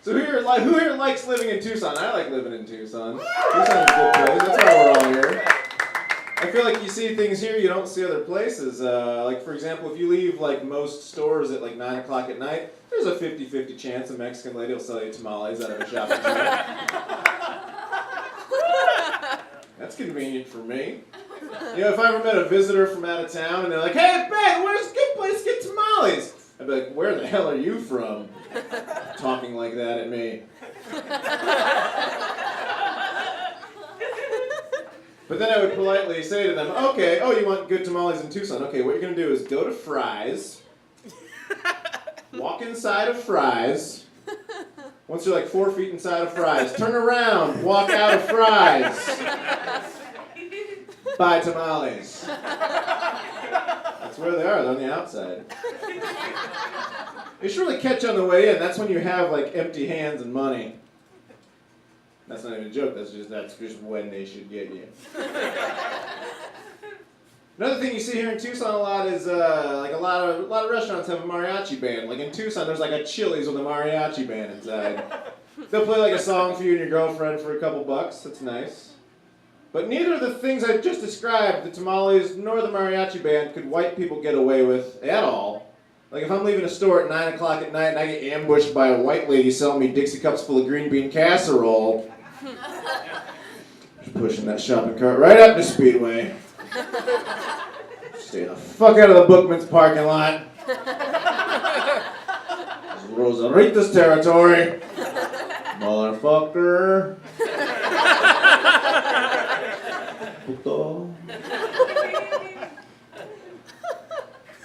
So who here likes living in Tucson? I like living in Tucson. Tucson's a good place. That's why we're all here. I feel like you see things here you don't see other places. Like, for example, if you leave like most stores at like 9 o'clock at night, there's a 50-50 chance a Mexican lady will sell you tamales out of a shopping cart. That's convenient for me. You know, if I ever met a visitor from out of town and they're like, "Hey, Ben, where's a good place to get tamales?" I'd be like, "Where the hell are you from?" Talking like that at me. But then I would politely say to them, "Okay, oh, you want good tamales in Tucson? Okay, what you're going to do is go to Fry's, walk inside of Fry's. Once you're like 4 feet inside of Fry's, turn around, walk out of Fry's. Buy tamales." That's where they are. They're on the outside. You should really catch on the way in. That's when you have like empty hands and money. That's not even a joke. That's just when they should get you. Another thing you see here in Tucson a lot is like a lot of restaurants have a mariachi band. Like in Tucson, there's like a Chili's with a mariachi band inside. They'll play like a song for you and your girlfriend for a couple bucks. That's nice. But neither of the things I just described, the tamales nor the mariachi band, could white people get away with at all. Like if I'm leaving a store at 9 o'clock at night and I get ambushed by a white lady selling me Dixie cups full of green bean casserole, just pushing that shopping cart right up the speedway. Stay the fuck out of the Bookman's parking lot. This is Rosarita's territory. Motherfucker. Puto.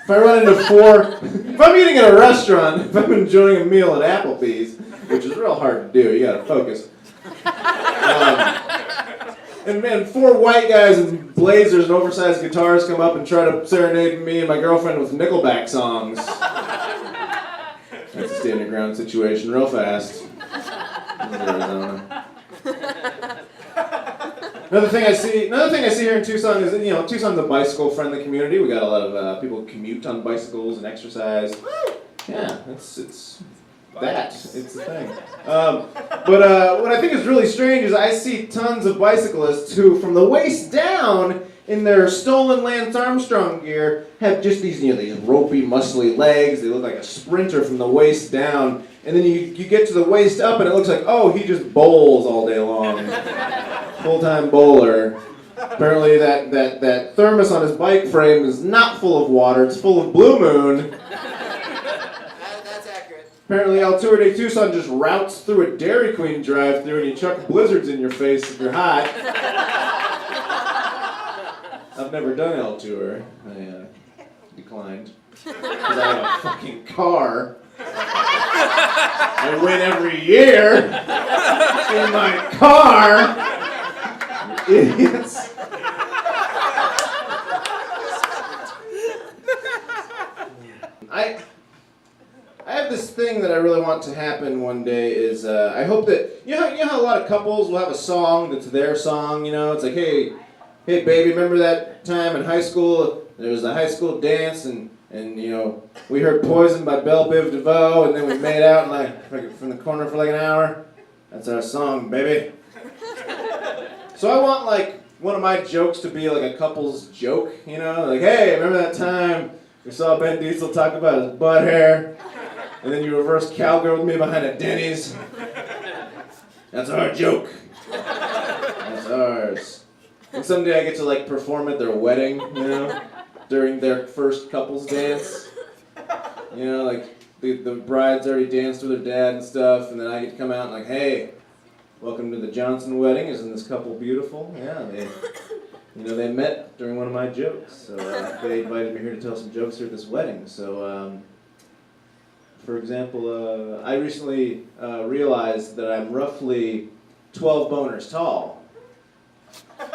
If I'm eating at a restaurant, if I'm enjoying a meal at Applebee's, which is real hard to do, you gotta focus. And man, 4 white guys in blazers and oversized guitars come up and try to serenade me and my girlfriend with Nickelback songs. That's a standing ground situation real fast. This is Arizona. Another thing I see here in Tucson is, you know, Tucson's a bicycle-friendly community. We got a lot of people commute on bicycles and exercise. Yeah, it's the thing. But what I think is really strange is I see tons of bicyclists who, from the waist down, in their stolen Lance Armstrong gear, have just these, you know, these ropey, muscly legs. They look like a sprinter from the waist down. And then you get to the waist up, and it looks like, oh, he just bowls all day long. Full-time bowler. Apparently that thermos on his bike frame is not full of water. It's full of Blue Moon. That's accurate. Apparently El Tour de Tucson just routes through a Dairy Queen drive-thru and you chuck blizzards in your face if you're hot. I've never done El Tour. I declined. Because I have a fucking car. I win every year in my car. You idiots. I have this thing that I really want to happen one day is I hope that, you know how a lot of couples will have a song that's their song, you know? It's like, hey baby, remember that time in high school? There was a high school dance and you know, we heard Poison by Belle Biv DeVoe and then we made out like from the corner for like an hour. That's our song, baby. So I want like one of my jokes to be like a couple's joke, you know? Like, hey, remember that time we saw Ben Dietzel talk about his butt hair? And then you reverse cowgirl with me behind a Denny's? That's our joke. That's ours. And someday I get to like perform at their wedding, you know? During their first couple's dance. You know, like the bride's already danced with her dad and stuff, and then I get to come out and like, hey, welcome to the Johnson wedding. Isn't this couple beautiful? Yeah, they met during one of my jokes. So they invited me here to tell some jokes here at this wedding. So, for example, I recently realized that I'm roughly 12 boners tall.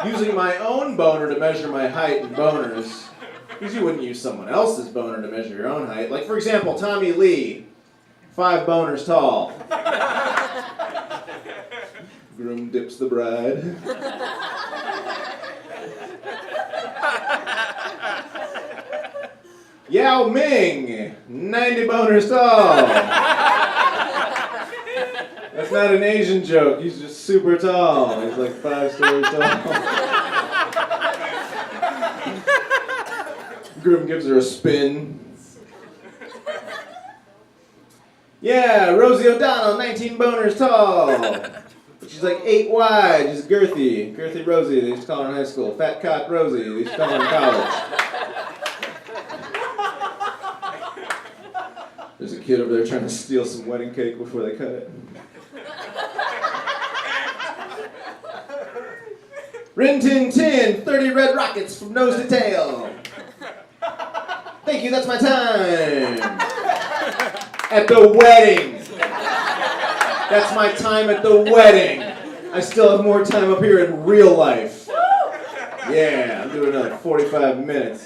Using my own boner to measure my height in boners, because you wouldn't use someone else's boner to measure your own height. Like, for example, Tommy Lee, 5 boners tall. Groom dips the bride. Yao Ming, 90 boners tall. That's not an Asian joke. He's just super tall. He's like 5 stories tall. Groom gives her a spin. Yeah, Rosie O'Donnell, 19 boners tall. She's like 8 wide. She's girthy. Girthy Rosie, they used to call her in high school. Fat cock Rosie, they used to call her in college. There's a kid over there trying to steal some wedding cake before they cut it. Rin Tin Tin, 30 red rockets from nose to tail. Thank you, that's my time. At the wedding. That's my time at the wedding. I still have more time up here in real life. Yeah, I'm doing another 45 minutes.